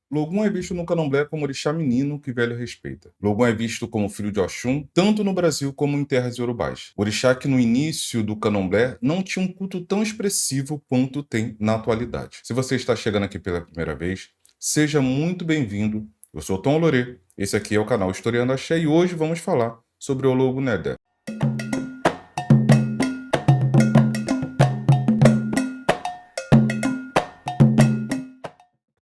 Logum é visto no candomblé como orixá menino que velho respeita. Logum é visto como filho de Oxum, tanto no Brasil como em terras iorubás. Orixá que no início do candomblé não tinha um culto tão expressivo quanto tem na atualidade. Se você está chegando aqui pela primeira vez, seja muito bem-vindo. Eu sou Tom Lorê, esse aqui é o canal Historiando Axé e hoje vamos falar sobre o Logo Nedé.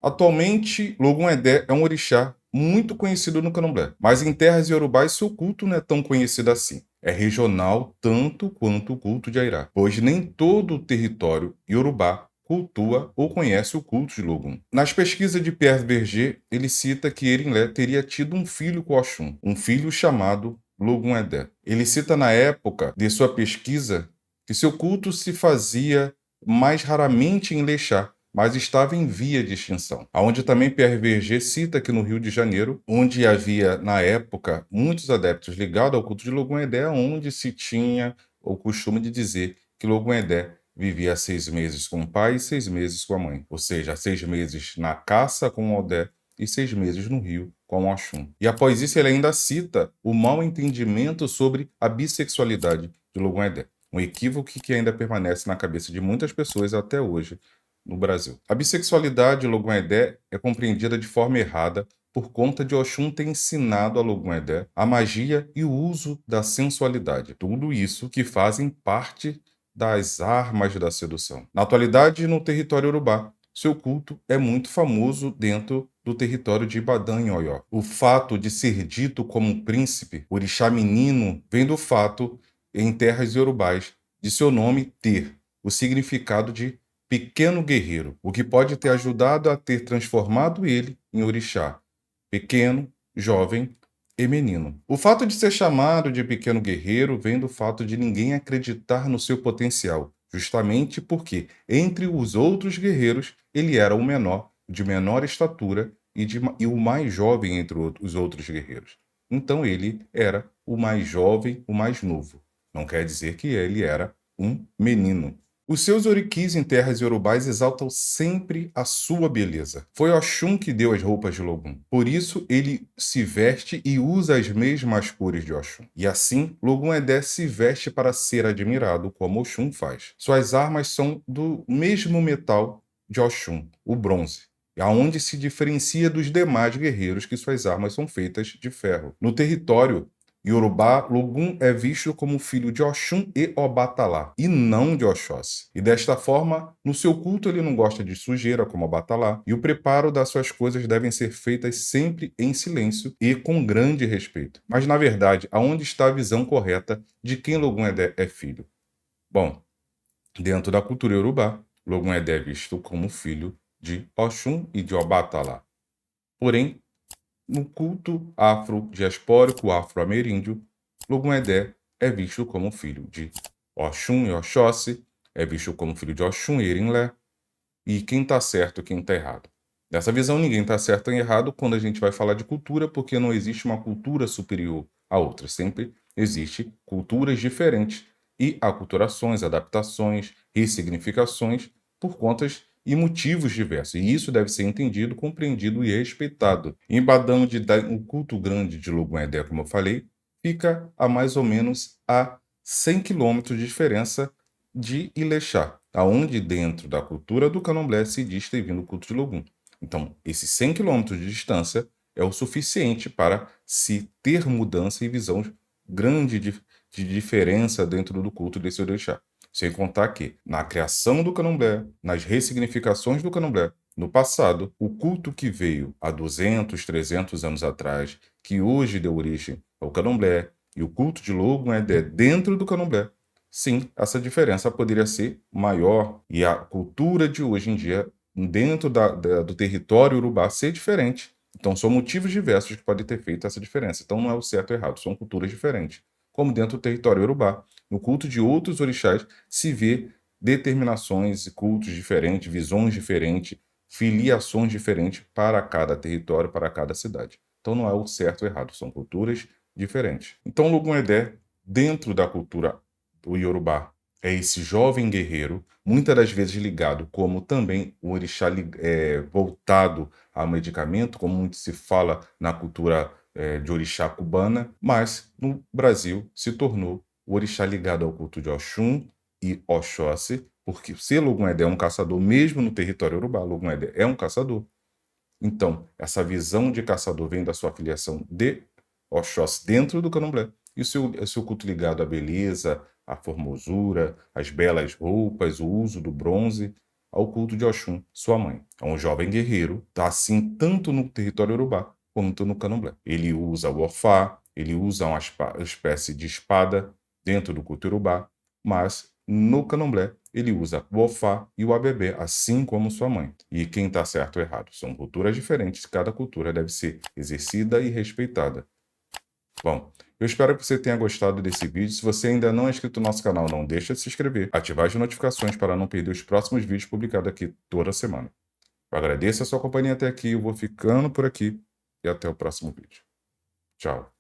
Atualmente, Logum Edé é um orixá muito conhecido no candomblé, mas em terras iorubás seu culto não é tão conhecido assim. É regional tanto quanto o culto de Airá, pois nem todo o território iorubá cultua ou conhece o culto de Logum. Nas pesquisas de Pierre Berger, ele cita que Erinlé teria tido um filho com Oxum, um filho chamado Logum Edé. Ele cita na época de sua pesquisa que seu culto se fazia mais raramente em Lexá, mas estava em via de extinção. Aonde também Pierre Verger cita que no Rio de Janeiro, onde havia, na época, muitos adeptos ligados ao culto de Logum Edé, onde se tinha o costume de dizer que Logum Edé vivia 6 meses com o pai e 6 meses com a mãe. Ou seja, 6 meses na caça com o Odé e 6 meses no rio com o Oxum. E após isso ele ainda cita o mau entendimento sobre a bissexualidade de Logum Edé. Um equívoco que ainda permanece na cabeça de muitas pessoas até hoje, no Brasil. A bissexualidade Logum Edé é compreendida de forma errada por conta de Oxum ter ensinado a Logum Edé a magia e o uso da sensualidade. Tudo isso que fazem parte das armas da sedução. Na atualidade, no território urubá, seu culto é muito famoso dentro do território de Ibadã, em Oió. O fato de ser dito como um príncipe, orixá menino, vem do fato, em terras iorubás, de seu nome ter o significado de pequeno guerreiro, o que pode ter ajudado a ter transformado ele em orixá, pequeno, jovem e menino. O fato de ser chamado de pequeno guerreiro vem do fato de ninguém acreditar no seu potencial, justamente porque, entre os outros guerreiros, ele era o menor, de menor estatura e o mais jovem entre os outros guerreiros. Então ele era o mais jovem, o mais novo. Não quer dizer que ele era um menino. Os seus oriquis em terras iorubás exaltam sempre a sua beleza. Foi Oxum que deu as roupas de Logum. Por isso, ele se veste e usa as mesmas cores de Oxum. E assim, Logum Edé se veste para ser admirado, como Oxum faz. Suas armas são do mesmo metal de Oxum, o bronze, aonde se diferencia dos demais guerreiros que suas armas são feitas de ferro. No território Yorubá, Logum é visto como filho de Oxum e Obatalá, e não de Oxóssi. E desta forma, no seu culto ele não gosta de sujeira como Obatalá, e o preparo das suas coisas devem ser feitas sempre em silêncio e com grande respeito. Mas, na verdade, aonde está a visão correta de quem Logum é filho? Bom, dentro da cultura Yorubá, Logum é visto como filho de Oxum e de Obatalá. Porém, no culto afro-diaspórico afro-ameríndio, Logum Edé é visto como filho de Oxum e Oxóssi, é visto como filho de Oxum e Erinlé, e quem está certo e quem está errado. Dessa visão, ninguém está certo e errado quando a gente vai falar de cultura, porque não existe uma cultura superior à outra. Sempre existe culturas diferentes e aculturações, adaptações, ressignificações por contas e motivos diversos. E isso deve ser entendido, compreendido e respeitado. Em Badão, o culto grande de Logum Edé, como eu falei, fica a mais ou menos a 100 quilômetros de diferença de Ilexá, aonde dentro da cultura do candomblé se diz ter vindo o culto de Logum. Então, esses 100 quilômetros de distância é o suficiente para se ter mudança e visão grande de diferença dentro do culto desse orixá. Sem contar que, na criação do candomblé, nas ressignificações do candomblé, no passado, o culto que veio há 200, 300 anos atrás, que hoje deu origem ao candomblé, e o culto de Logum é dentro do candomblé, sim, essa diferença poderia ser maior e a cultura de hoje em dia, dentro do território urubá, ser diferente. Então, são motivos diversos que podem ter feito essa diferença. Então, não é o certo ou errado, são culturas diferentes. Como dentro do território urubá, no culto de outros orixás, se vê determinações e cultos diferentes, visões diferentes, filiações diferentes para cada território, para cada cidade. Então, não é o certo ou errado, são culturas diferentes. Então, Logum Edé, dentro da cultura o Yorubá é esse jovem guerreiro, muitas das vezes ligado como também o orixá voltado ao medicamento, como muito se fala na cultura de orixá cubana, mas no Brasil se tornou o orixá ligado ao culto de Oxum e Oxóssi, porque se Logum-Edé é um caçador, mesmo no território Urubá, Logum-Edé é um caçador. Então, essa visão de caçador vem da sua filiação de Oxóssi dentro do candomblé. E o seu culto ligado à beleza, à formosura, às belas roupas, o uso do bronze, ao culto de Oxum, sua mãe. É um jovem guerreiro, tá assim tanto no território Urubá quanto no candomblé. Ele usa o ofá, ele usa uma espécie de espada dentro do culto Urubá, mas no candomblé ele usa o ofá e o abebé, assim como sua mãe. E quem está certo ou errado? São culturas diferentes, cada cultura deve ser exercida e respeitada. Bom, eu espero que você tenha gostado desse vídeo. Se você ainda não é inscrito no nosso canal, não deixa de se inscrever, ativar as notificações para não perder os próximos vídeos publicados aqui toda semana. Eu agradeço a sua companhia até aqui, eu vou ficando por aqui e até o próximo vídeo. Tchau.